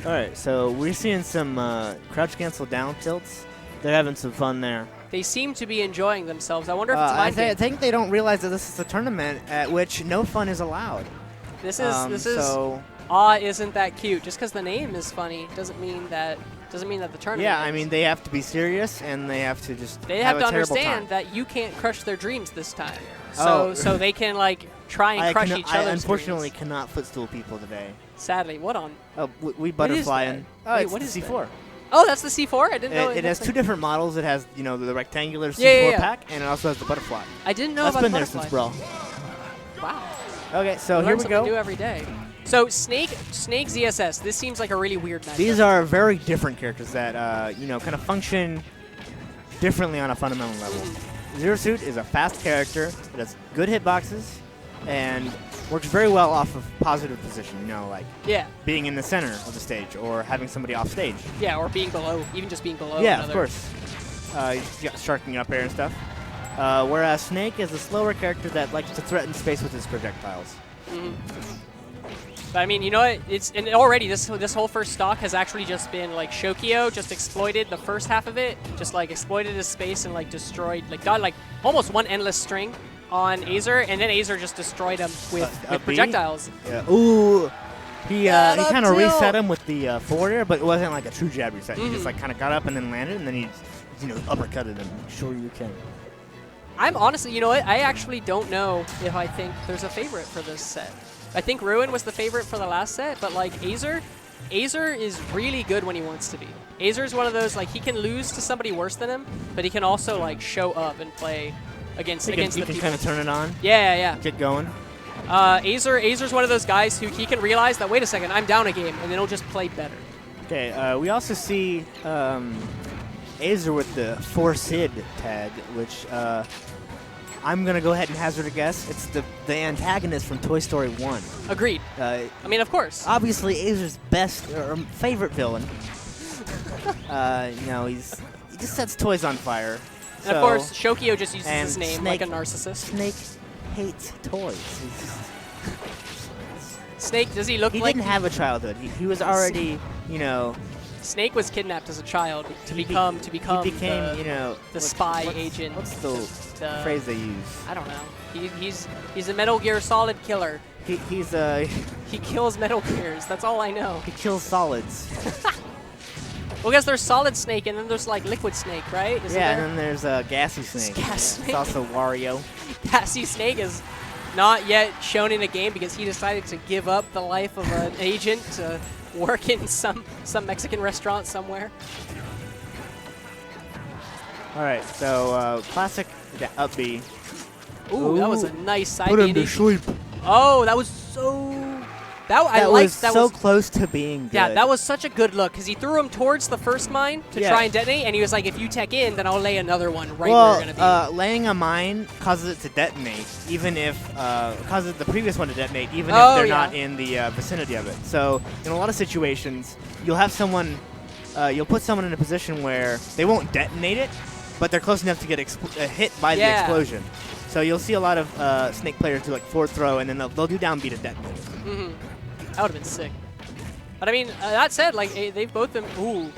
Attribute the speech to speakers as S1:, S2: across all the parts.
S1: All right, so we're seeing some crouch cancel down tilts. They're having some fun there.
S2: They seem to be enjoying themselves. I wonder if it's mind
S1: I think they don't realize that this is a tournament at which no fun is allowed.
S2: This is
S1: so
S2: isn't that cute? Just because the name is funny doesn't mean that the tournament.
S1: Yeah,
S2: is.
S1: I mean they have to be serious and they have to just
S2: they
S1: have
S2: to
S1: a terrible
S2: understand
S1: time.
S2: that you can't crush their dreams this time. So so they can like try and crush each other's
S1: I unfortunately
S2: dreams.
S1: cannot footstool people today.
S2: Sadly, what on?
S1: Oh, we butterflying. Oh,
S2: Wait,
S1: it's
S2: what
S1: the
S2: is
S1: C4.
S2: Oh, that's the C4. I didn't know.
S1: It has two different models. It has the rectangular C4
S2: yeah.
S1: pack, and it also has the butterfly.
S2: I didn't know
S1: That's
S2: about
S1: been
S2: the
S1: there
S2: butterfly.
S1: since Brawl.
S2: Wow.
S1: Okay, so
S2: We
S1: here
S2: learn
S1: we
S2: something
S1: go.
S2: new every day. So Snake ZSS. This seems like a really weird matchup.
S1: These are very different characters that kind of function differently on a fundamental level. Zero Suit is a fast character that has good hitboxes and works very well off of positive position. Like being in the center of the stage or having somebody off stage.
S2: Yeah, or being below, even just being below.
S1: Yeah,
S2: another.
S1: of course. You got sharking up air and stuff. Whereas Snake is a slower character that likes to threaten space with his projectiles.
S2: But I mean, you know what? And already this whole first stock has actually just been like Shokio just exploited the first half of it, just like exploited his space and like destroyed, like got like almost one endless string on Azer, and then Azer just destroyed him with projectiles.
S1: Yeah. Ooh. He kind of reset him with the forward air, but it wasn't like a true jab reset. He just like kind of got up and then landed, and then he uppercutted him. Sure you can. I'm
S2: honestly, you know what? I actually don't know if I think there's a favorite for this set. I think Ruin was the favorite for the last set, but like Azer is really good when he wants to be. Azer is one of those, like, he can lose to somebody worse than him, but he can also like show up and play against the people.
S1: You can kind of turn it on.
S2: Yeah.
S1: Get going.
S2: Azer's one of those guys who he can realize that, wait a second, I'm down a game, and then he'll just play better. Okay,
S1: we also see Azer with the 4-Sid tag, which I'm going to go ahead and hazard a guess. It's the antagonist from Toy Story 1.
S2: Agreed. I mean, of course.
S1: Obviously, Azer's best or favorite villain. He just sets toys on fire.
S2: And of course, Shokio just uses his name like a narcissist.
S1: Snake hates toys.
S2: Snake, does he look like...
S1: He didn't have a childhood. He was already,
S2: Snake was kidnapped as a child to become the spy agent.
S1: What's the phrase they use?
S2: I don't know. He's a Metal Gear Solid killer.
S1: He
S2: kills Metal Gears. That's all I know.
S1: He kills solids.
S2: Well, I guess there's Solid Snake, and then there's like Liquid Snake, right?
S1: And then there's Gassy Snake.
S2: Snake.
S1: It's also Wario.
S2: Gassy Snake is not yet shown in a game because he decided to give up the life of an agent to work in some Mexican restaurant somewhere.
S1: All right, so classic up B.
S2: Ooh, that was a nice side
S1: Put him to sleep.
S2: Oh, that was so... That
S1: was so close to being good.
S2: Yeah, that was such a good look because he threw him towards the first mine to try and detonate, and he was like, if you tech in, then I'll lay another one right where you're going to be.
S1: Laying a mine causes it to detonate, even if causes the previous one to detonate, even if they're not in the vicinity of it. So in a lot of situations, you'll have someone, you'll put someone in a position where they won't detonate it, but they're close enough to get hit by the explosion. So you'll see a lot of Snake players do like forward throw, and then they'll do down B to detonate.
S2: That would have been sick. But I mean, that said, like they've both been. Ooh,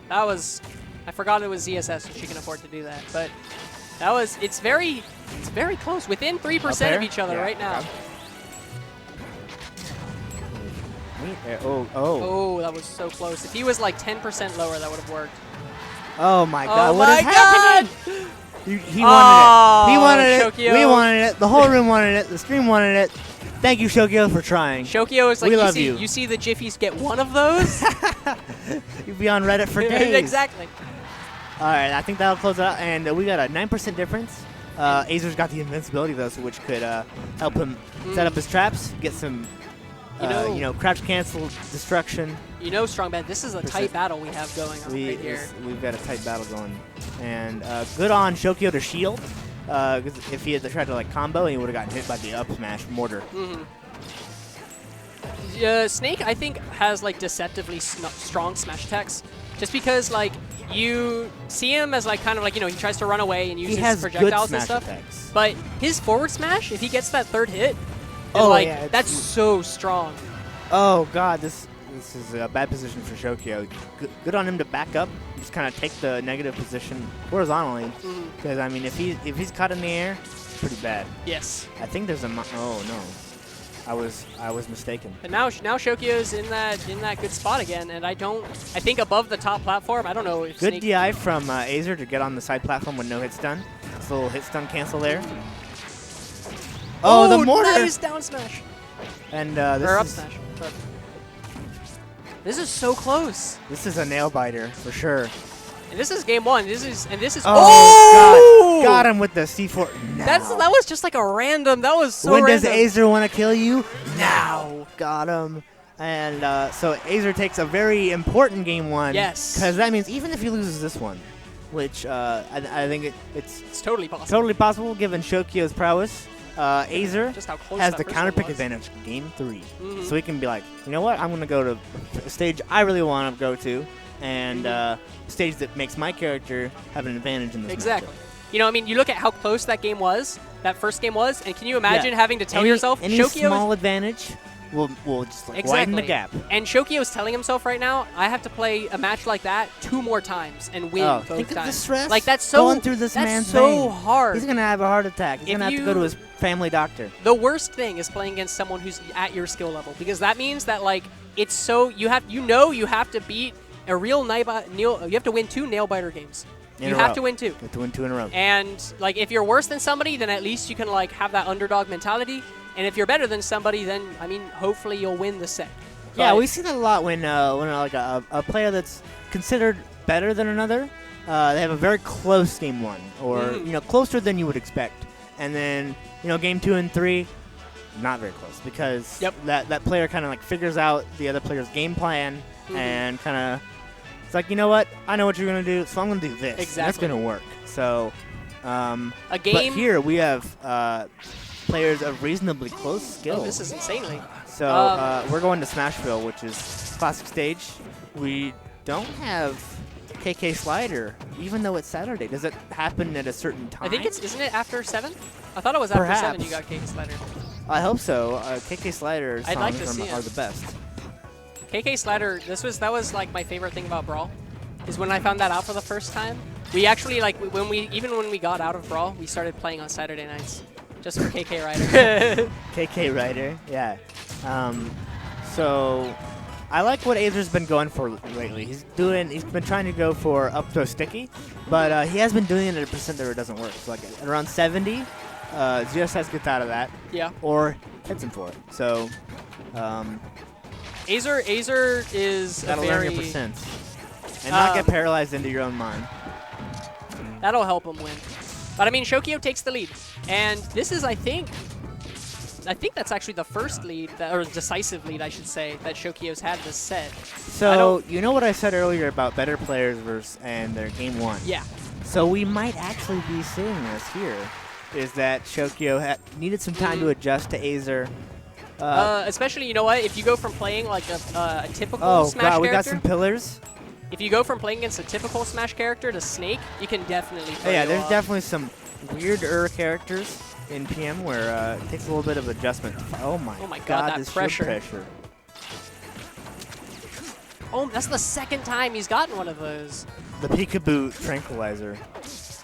S2: that was. I forgot it was ZSS, so she can afford to do that. But that was. It's very close, within 3% of each other right now.
S1: Okay.
S2: Oh, that was so close. If he was like 10% lower, that would have worked.
S1: Oh my God! What is happening? He wanted it. He wanted it.
S2: Shokio.
S1: We wanted it. The whole room wanted it. The stream wanted it. Thank you, Shokio, for trying.
S2: Shokio is like,
S1: we love you.
S2: You see the Jiffies get one of those?
S1: You'd be on Reddit for days.
S2: Exactly.
S1: All right, I think that'll close it out. And we got a 9% difference. Azer's got the invincibility, though, so which could help him set up his traps, get some, crouch cancel destruction.
S2: Strong bad. This is a tight battle we have going on right here.
S1: We've got a tight battle going. And good on Shokio to shield. Because if he had tried to combo, he would have gotten hit by the up smash mortar.
S2: Snake, I think, has deceptively strong smash attacks, just because you see him as he tries to run away and uses projectiles and stuff.
S1: Attacks.
S2: But his forward smash, if he gets that third hit, that's so strong.
S1: Oh God, This is a bad position for Shokio. Good on him to back up, just kind of take the negative position horizontally. Because I mean, if he's caught in the air, pretty bad.
S2: Yes.
S1: I think there's a. Oh no, I was mistaken.
S2: But now Shokio's in that good spot again, and I think above the top platform, I don't know if
S1: good DI from Azer to get on the side platform with no hit stun. It's a little hit stun cancel there. Oh, the mortar!
S2: Nice down smash.
S1: And
S2: or up smash. But this is so close.
S1: This is a nail biter for sure.
S2: And this is game 1. This is
S1: Oh, God. Got him with the C4. Now.
S2: That was just like a random. That was so
S1: when
S2: random.
S1: does Azer want to kill you? Now. Got him. And so Azer takes a very important game 1.
S2: Yes.
S1: Because that means even if he loses this one, which I think it's
S2: totally possible.
S1: Totally possible given Shokio's prowess. Azer
S2: just how close
S1: has the
S2: that
S1: counter pick
S2: was.
S1: advantage game 3. So he can be like, you know what? I'm going to go to a stage I really want to go to. And stage that makes my character have an advantage in this
S2: Exactly.
S1: matchup.
S2: You know, I mean, you look at how close that game was, that first game was, and can you imagine having to tell yourself,
S1: any
S2: Shokio
S1: small advantage will just like widen the gap.
S2: And Shokio is telling himself right now, I have to play a match like that 2 more times and win both
S1: think
S2: times.
S1: Of the stress
S2: like that's so
S1: going through this man's
S2: so
S1: vein.
S2: hard.
S1: He's gonna have a heart attack. He's gonna have to go to his family doctor.
S2: The worst thing is playing against someone who's at your skill level, because that means that like it's so you have to beat a real you have to win 2 nail biter games. You have to win 2.
S1: You have to win 2 in a row.
S2: And like if you're worse than somebody, then at least you can like have that underdog mentality. And if you're better than somebody, then I mean, hopefully you'll win the set.
S1: Yeah, we see that a lot when like a player that's considered better than another, they have a very close game 1, or closer than you would expect, and then game 2 and 3, not very close because that player kind of like figures out the other player's game plan and kind of it's like, you know what, I know what you're gonna do, so I'm gonna do this.
S2: Exactly.
S1: That's gonna work. So
S2: a game.
S1: But here we have players of reasonably close skill.
S2: Oh, this is insanely.
S1: So we're going to Smashville, which is classic stage. We don't have KK Slider, even though it's Saturday. Does it happen at a certain time?
S2: I think isn't it after 7? I thought it was
S1: Perhaps.
S2: after 7 you got KK Slider.
S1: I hope so. KK Slider's
S2: I'd like to
S1: songs
S2: see
S1: are
S2: it.
S1: the best.
S2: KK Slider, that was like my favorite thing about Brawl, is when I found that out for the first time. We actually like when we got out of Brawl, we started playing on Saturday nights, just for KK Rider.
S1: KK Rider, yeah. So I like what Azer's been going for lately. He's been trying to go for up to a sticky, but he has been doing it at a percent that it doesn't work. So like at around 70, ZSS gets out of that.
S2: Yeah.
S1: Or hits him for it. So
S2: Azer is
S1: gotta
S2: a
S1: learn
S2: very
S1: your percents and not get paralyzed into your own mind.
S2: That'll help him win. But I mean, Shokio takes the lead, and this is I think that's actually the first lead, or decisive lead, I should say, that Shokio's had this set.
S1: So you know what I said earlier about better players and their game 1?
S2: Yeah.
S1: So we might actually be seeing this here. Is that Shokio needed some time to adjust to Azer.
S2: Especially, you know what? If you go from playing like a typical Smash character.
S1: We got some pillars.
S2: If you go from playing against a typical Smash character to Snake, you can definitely play
S1: there's definitely some weirder characters in PM where it takes a little bit of adjustment. Oh my god,
S2: that
S1: this
S2: pressure. Oh, that's the 2nd time he's gotten one of those.
S1: The Peekaboo Tranquilizer.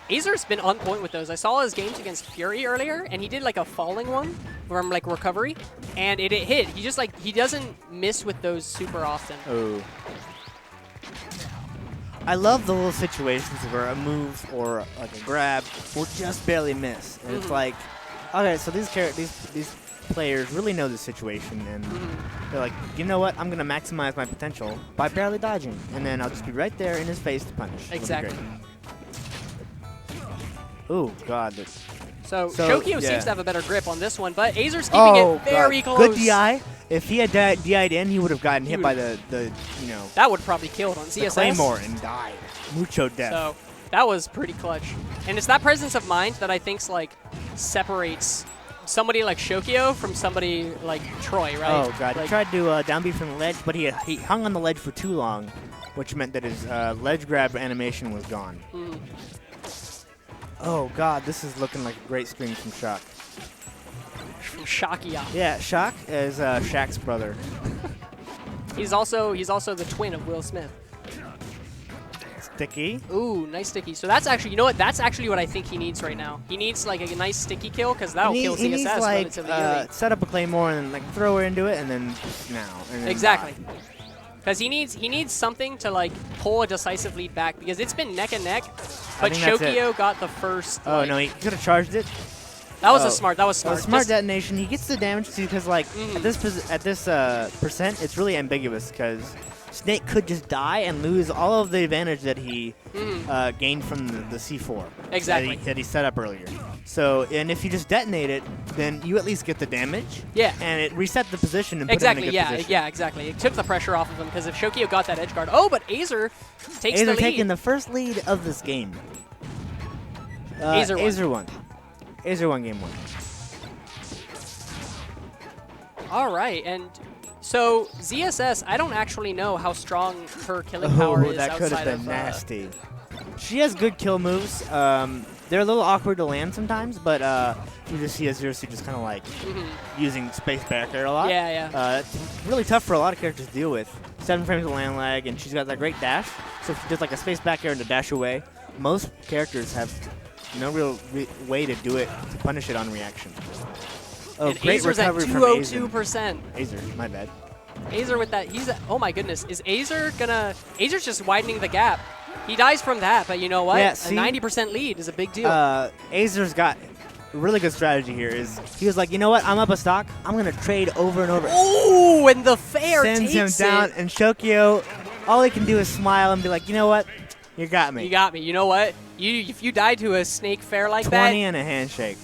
S2: Azer's been on point with those. I saw his games against Fury earlier, and he did like a falling one from like recovery, and it hit. He just like, he doesn't miss with those super often.
S1: Oh. I love the little situations where a move or like a grab will just barely miss. And it's like, okay, so these players really know the situation, and they're like, you know what, I'm going to maximize my potential by barely dodging, and then I'll just be right there in his face to punish.
S2: Exactly.
S1: Oh, God.
S2: So Shokio seems to have a better grip on this one, but Azer's keeping it very close.
S1: Good DI. If he had DI'd in, he would have gotten hit by the
S2: that would probably killed on ZSS.
S1: Claymore and died. Mucho death.
S2: So that was pretty clutch. And it's that presence of mind that I think like separates somebody like Shokio from somebody like Troy, right?
S1: Oh, God.
S2: Like,
S1: he tried to down B from the ledge, but he hung on the ledge for too long, which meant that his ledge grab animation was gone. Oh, God. This is looking like a great stream from Shock.
S2: From Shokio.
S1: Yeah, Shock is Shaq's brother.
S2: He's also the twin of Will Smith.
S1: Sticky.
S2: Ooh, nice sticky. So that's actually, you know what? That's actually what I think he needs right now. He needs like a nice sticky kill because that'll kill ZSS
S1: he needs, like,
S2: relatively early.
S1: set up a claymore and then like throw her into it and then now. And then
S2: Exactly. Because he needs something to like pull a decisive lead back because it's been neck and neck, but Shokio got the first.
S1: Oh no, he could have charged it.
S2: That was smart. That was smart.
S1: Smart detonation. He gets the damage too because like at this percent, it's really ambiguous because Snake could just die and lose all of the advantage that he gained from the C4 that he set up earlier. So, and if you just detonate it, then you at least get the damage.
S2: Yeah.
S1: And it reset the position and put him in a good position.
S2: Yeah, exactly. It took the pressure off of him because if Shokio got that edge guard. Oh, but Azer takes the lead.
S1: Azer taking the first lead of this game.
S2: Azer
S1: won. Azer won game 1.
S2: All right, and so ZSS, I don't actually know how strong her killing power is
S1: that could have
S2: outside
S1: been nasty. She has good kill moves. They're a little awkward to land sometimes, but you just see Azer just kind of like using space back there a lot.
S2: Yeah.
S1: It's really tough for a lot of characters to deal with. 7 frames of land lag, and she's got that great dash. So if she does like a space back air and a dash away, most characters have no real way to do it to punish it on reaction. Oh,
S2: and
S1: great
S2: Azer's at
S1: recovery from
S2: 202%.
S1: Azer, my bad.
S2: Azer with that, oh my goodness, is Azer gonna, Azer's just widening the gap. He dies from that, but you know what?
S1: Yeah,
S2: a 90% lead is a big deal.
S1: Azer's got a really good strategy here. He was like, you know what? I'm up a stock. I'm going to trade over and over.
S2: Ooh, and the fair
S1: sends him down, and Shokio, all he can do is smile and be like, you know what? You got me.
S2: You got me. You know what? If you die to a snake fair like
S1: 20
S2: that.
S1: 20 and a handshake.